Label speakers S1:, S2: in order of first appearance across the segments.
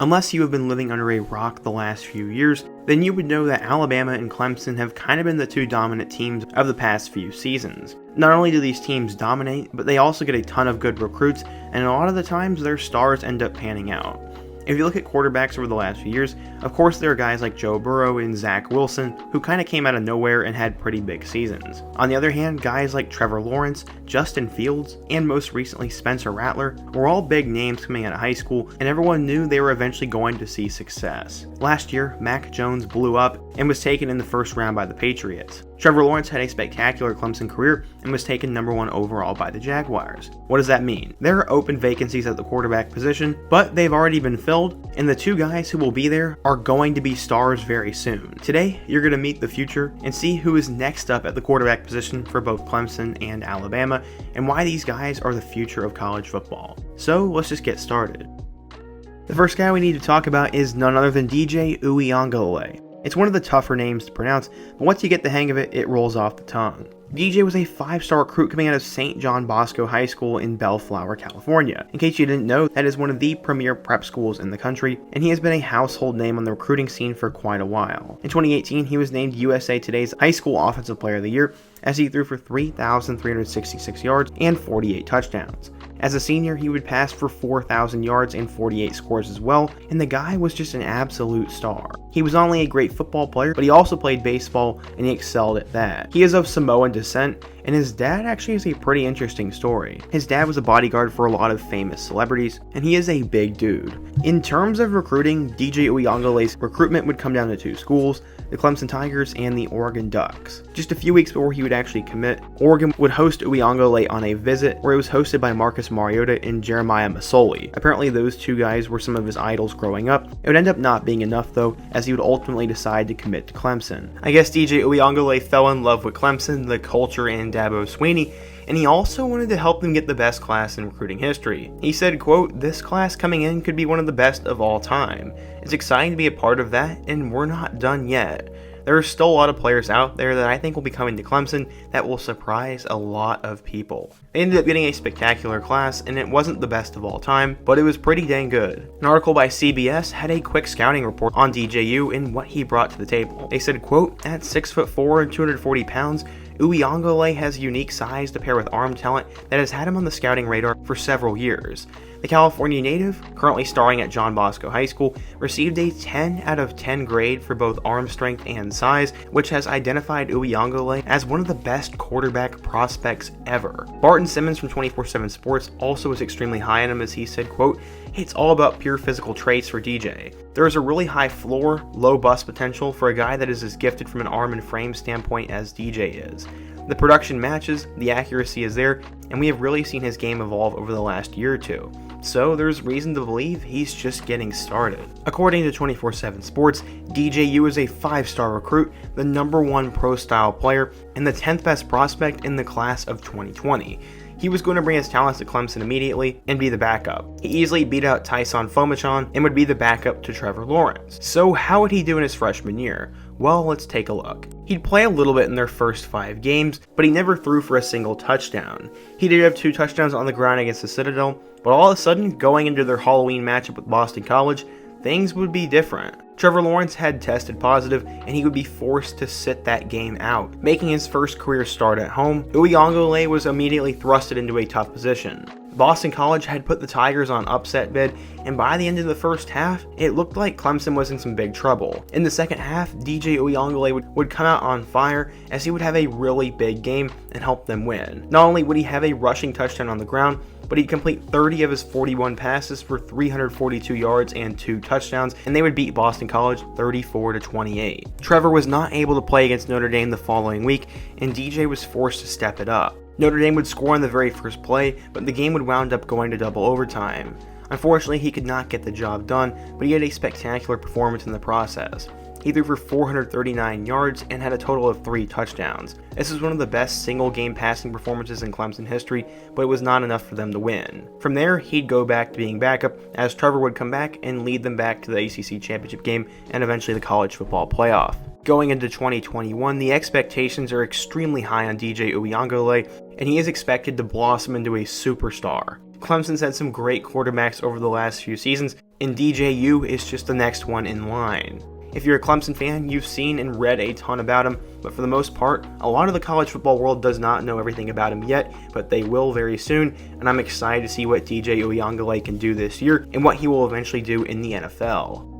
S1: Unless you have been living under a rock the last few years, then you would know that Alabama and Clemson have kind of been the two dominant teams of the past few seasons. Not only do these teams dominate, but they also get a ton of good recruits, and a lot of the times their stars end up panning out. If you look at quarterbacks over the last few years, of course there are guys like Joe Burrow and Zach Wilson who kind of came out of nowhere and had pretty big seasons. On the other hand, guys like Trevor Lawrence, Justin Fields, and most recently Spencer Rattler were all big names coming out of high school, and everyone knew they were eventually going to see success. Last year, Mac Jones blew up and was taken in the first round by the Patriots. Trevor Lawrence had a spectacular Clemson career and was taken number 1 overall by the Jaguars. What does that mean? There are open vacancies at the quarterback position, but they've already been filled, and the two guys who will be there are going to be stars very soon. Today, you're going to meet the future and see who is next up at the quarterback position for both Clemson and Alabama, and why these guys are the future of college football. So let's just get started. The first guy we need to talk about is none other than DJ Uiagalelei. It's one of the tougher names to pronounce, but once you get the hang of it, it rolls off the tongue. DJ was a 5-star recruit coming out of St. John Bosco High School in Bellflower, California. In case you didn't know, that is one of the premier prep schools in the country, and he has been a household name on the recruiting scene for quite a while. In 2018, he was named USA Today's High School Offensive Player of the Year, as he threw for 3,366 yards and 48 touchdowns. As a senior, he would pass for 4,000 yards and 48 scores as well, and the guy was just an absolute star. He was not only a great football player, but he also played baseball, and he excelled at that. He is of Samoan descent, and his dad actually has a pretty interesting story. His dad was a bodyguard for a lot of famous celebrities, and he is a big dude. In terms of recruiting, DJ Uiagalelei's recruitment would come down to 2 schools, the Clemson Tigers and the Oregon Ducks. Just a few weeks before he would actually commit, Oregon would host Uiagalelei on a visit where it was hosted by Marcus Mariota and Jeremiah Masoli. Apparently those two guys were some of his idols growing up. It would end up not being enough though, as he would ultimately decide to commit to Clemson. I guess DJ Uiagalelei fell in love with Clemson, the culture, and Dabo Swinney, and he also wanted to help them get the best class in recruiting history. He said, quote, "This class coming in could be one of the best of all time. It's exciting to be a part of that, and we're not done yet. There are still a lot of players out there that I think will be coming to Clemson that will surprise a lot of people." They ended up getting a spectacular class, and it wasn't the best of all time, but it was pretty dang good. An article by CBS had a quick scouting report on DJU and what he brought to the table. They said, quote, "At 6'4" and 240 pounds, Uiagalelei has a unique size to pair with arm talent that has had him on the scouting radar for several years. The California native, currently starring at John Bosco High School, received a 10 out of 10 grade for both arm strength and size, which has identified Uiagalelei as one of the best quarterback prospects ever." Barton Simmons from 24/7 Sports also was extremely high on him, as he said, quote, "It's all about pure physical traits for DJ. There is a really high floor, low bust potential for a guy that is as gifted from an arm and frame standpoint as DJ is. The production matches, the accuracy is there, and we have really seen his game evolve over the last year or two. So there's reason to believe he's just getting started." According to 24/7 Sports, DJU is a 5-star recruit, the number 1 pro-style player, and the 10th best prospect in the class of 2020. He was going to bring his talents to Clemson immediately and be the backup. He easily beat out Tyson Fomachon and would be the backup to Trevor Lawrence. So how would he do in his freshman year? Well, let's take a look. He'd play a little bit in their first 5 games, but he never threw for a single touchdown. He did have 2 touchdowns on the ground against the Citadel, but all of a sudden, going into their Halloween matchup with Boston College, things would be different. Trevor Lawrence had tested positive, and he would be forced to sit that game out. Making his first career start at home, Uiagalelei was immediately thrusted into a tough position. Boston College had put the Tigers on upset bid, and by the end of the first half, it looked like Clemson was in some big trouble. In the second half, DJ Uiagalelei would come out on fire, as he would have a really big game and help them win. Not only would he have a rushing touchdown on the ground, but he'd complete 30 of his 41 passes for 342 yards and 2 touchdowns, and they would beat Boston College 34-28. Trevor was not able to play against Notre Dame the following week, and DJ was forced to step it up. Notre Dame would score on the very first play, but the game would wound up going to double overtime. Unfortunately, he could not get the job done, but he had a spectacular performance in the process. He threw for 439 yards and had a total of 3 touchdowns. This is one of the best single-game passing performances in Clemson history, but it was not enough for them to win. From there, he'd go back to being backup, as Trevor would come back and lead them back to the ACC championship game and eventually the college football playoff. Going into 2021, the expectations are extremely high on DJ Uiagalelei, and he is expected to blossom into a superstar. Clemson's had some great quarterbacks over the last few seasons, and DJU is just the next one in line. If you're a Clemson fan, you've seen and read a ton about him, but for the most part, a lot of the college football world does not know everything about him yet, but they will very soon, and I'm excited to see what DJ Uyunglele can do this year and what he will eventually do in the NFL.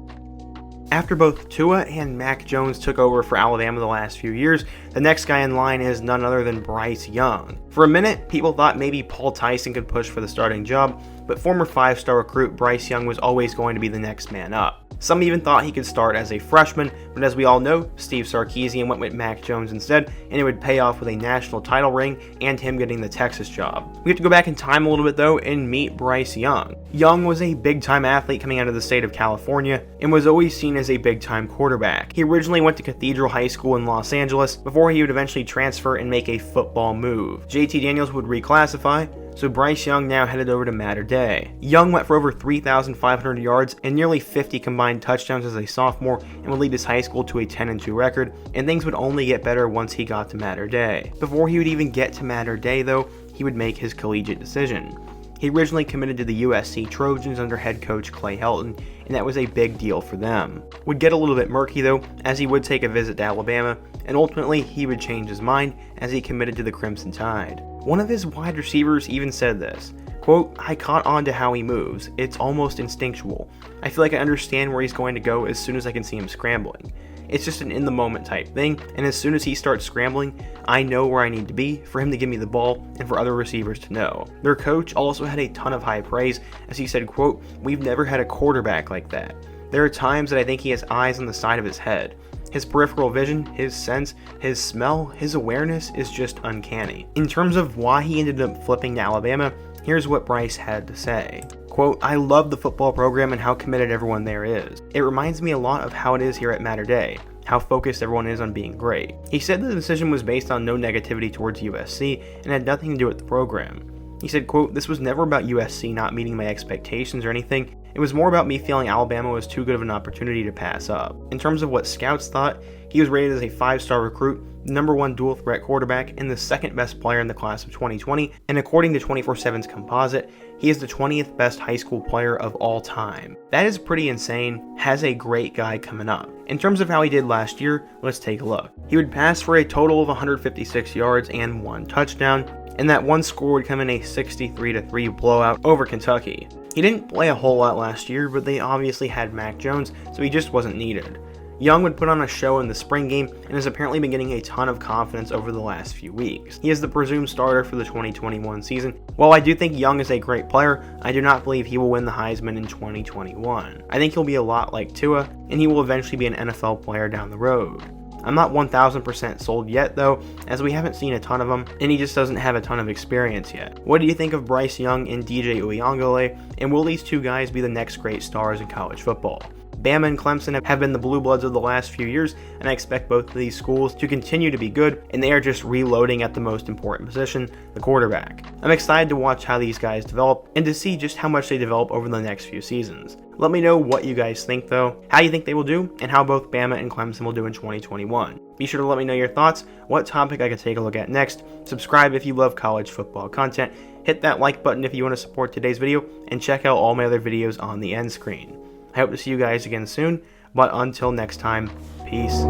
S1: After both Tua and Mac Jones took over for Alabama the last few years, the next guy in line is none other than Bryce Young. For a minute, people thought maybe Paul Tyson could push for the starting job, but former 5-star recruit Bryce Young was always going to be the next man up. Some even thought he could start as a freshman, but as we all know, Steve Sarkisian went with Mac Jones instead, and it would pay off with a national title ring and him getting the Texas job. We have to go back in time a little bit though and meet Bryce Young. Young was a big-time athlete coming out of the state of California and was always seen as a big-time quarterback. He originally went to Cathedral High School in Los Angeles before he would eventually transfer and make a football move. JT Daniels would reclassify, so Bryce Young now headed over to Mater Dei. Young went for over 3,500 yards and nearly 50 combined touchdowns as a sophomore and would lead his high school to a 10-2 record, and things would only get better once he got to Mater Dei. Before he would even get to Mater Dei though, he would make his collegiate decision. He originally committed to the USC Trojans under head coach Clay Helton, and that was a big deal for them. Would get a little bit murky though, as he would take a visit to Alabama, and ultimately he would change his mind as he committed to the Crimson Tide. One of his wide receivers even said this, quote, "I caught on to how he moves. It's almost instinctual. I feel like I understand where he's going to go as soon as I can see him scrambling. It's just an in-the-moment type thing, and as soon as he starts scrambling, I know where I need to be for him to give me the ball and for other receivers to know." Their coach also had a ton of high praise as he said, quote, "We've never had a quarterback like that. There are times that I think he has eyes on the side of his head. His peripheral vision, his sense, his smell, his awareness is just uncanny." In terms of why he ended up flipping to Alabama, here's what Bryce had to say. Quote, "I love the football program and how committed everyone there is. It reminds me a lot of how it is here at Mater Dei, how focused everyone is on being great." He said the decision was based on no negativity towards USC and had nothing to do with the program. He said, quote, "This was never about USC not meeting my expectations or anything. It was more about me feeling Alabama was too good of an opportunity to pass up." In terms of what scouts thought, he was rated as a 5-star recruit, the #1 dual threat quarterback, and the second best player in the class of 2020, and according to 24/7's composite, he is the 20th best high school player of all time. That is pretty insane, has a great guy coming up. In terms of how he did last year, let's take a look. He would pass for a total of 156 yards and 1 touchdown, and that one score would come in a 63-3 blowout over Kentucky. He didn't play a whole lot last year, but they obviously had Mac Jones, so he just wasn't needed. Young would put on a show in the spring game and has apparently been getting a ton of confidence over the last few weeks. He is the presumed starter for the 2021 season. While I do think Young is a great player, I do not believe he will win the Heisman in 2021. I think he'll be a lot like Tua, and he will eventually be an NFL player down the road. I'm not 1000% sold yet though, as we haven't seen a ton of him, and he just doesn't have a ton of experience yet. What do you think of Bryce Young and DJ Uyunglele, and will these two guys be the next great stars in college football? Bama and Clemson have been the blue bloods of the last few years, and I expect both of these schools to continue to be good, and they are just reloading at the most important position, the quarterback. I'm excited to watch how these guys develop, and to see just how much they develop over the next few seasons. Let me know what you guys think though, how you think they will do, and how both Bama and Clemson will do in 2021. Be sure to let me know your thoughts, what topic I could take a look at next, subscribe if you love college football content, hit that like button if you want to support today's video, and check out all my other videos on the end screen. I hope to see you guys again soon, but until next time, peace.